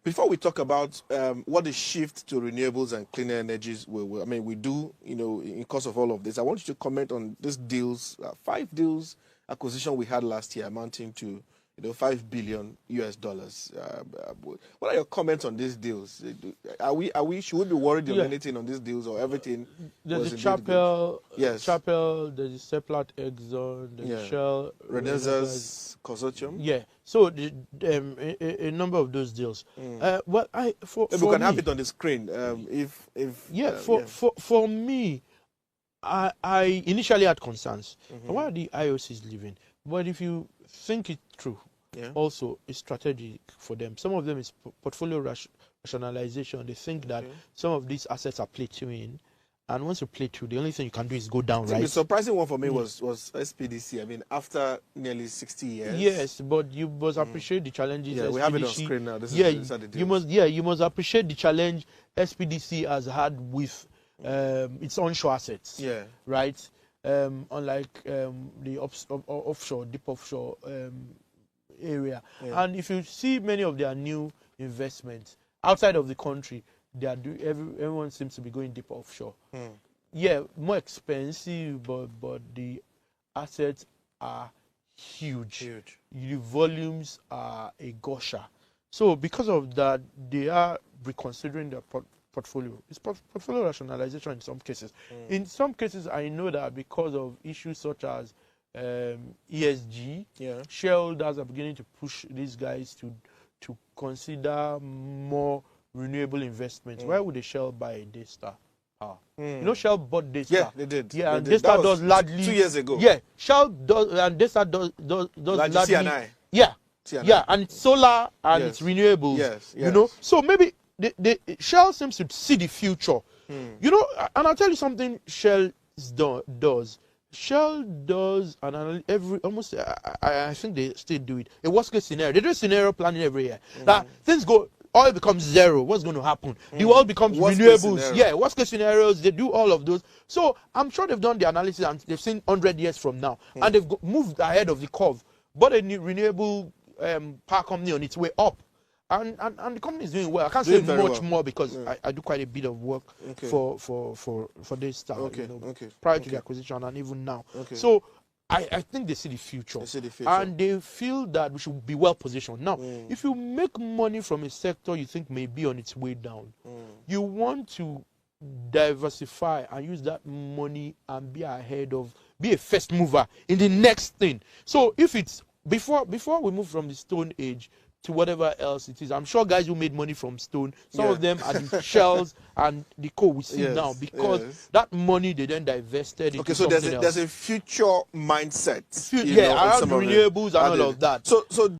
Before we talk about what the shift to renewables and cleaner energies we do, in course of all of this, I want you to comment on these deals, 5 deals acquisition we had last year amounting to, $5 billion US. What are your comments on these deals? Should we be worried on anything on these deals or everything? There's the Chapel, yes. Chapel, there's the Seplat Exxon, the Shell, Renesas Consortium. Yeah, so a number of those deals. Well, we can have it on the screen. For me, I initially had concerns. Why are the IOCs leaving? But if you think it through, also it's strategic for them. Some of them is portfolio rationalization. They think that some of these assets are plateauing, and once you plateau, the only thing you can do is go down, right? The surprising one for me was SPDC. I mean, after nearly 60 years. Yes, but you must appreciate the challenges. Yeah, SPDC, we have it on screen now. These are the deals. You must appreciate the challenge SPDC has had with its onshore assets. Yeah. Right. Unlike the offshore, deep offshore area. And if you see many of their new investments outside of the country, everyone seems to be going deep offshore. Yeah, more expensive, but the assets are huge. The volumes are a gusher. So because of that, they are reconsidering their portfolio. It's portfolio rationalization in some cases. In some cases, I know that because of issues such as ESG, shareholders are beginning to push these guys to consider more renewable investments. Why would a Shell buy a Daystar Power? Shell bought Daystar. Yeah, they did. Yeah, and Daystar does largely 2 years ago. Yeah, Shell does, and Daystar does largely CNI. Yeah, CNI. Yeah, and it's solar and it's renewables. Yes. So maybe the Shell seems to see the future. And I'll tell you something Shell does. Shell does almost I think they still do it. A worst case scenario. They do scenario planning every year. That things go, oil becomes zero. What's going to happen? The oil becomes renewables. Yeah, worst case scenarios. They do all of those. So I'm sure they've done the analysis and they've seen 100 years from now, and they've moved ahead of the curve. But a new renewable power company on its way up. And the company is doing well. I can't say much more because I do quite a bit of work for this stuff. Prior to the acquisition and even now. So I think they see the future. And they feel that we should be well positioned. Now, if you make money from a sector you think may be on its way down, you want to diversify and use that money and be a first mover in the next thing. So if it's before we move from the Stone Age to whatever else it is, I'm sure guys who made money from stone, some of them are the Shells and the co we see now, because that money they then divested into so something else. there's a future mindset. Around renewables and all of that. So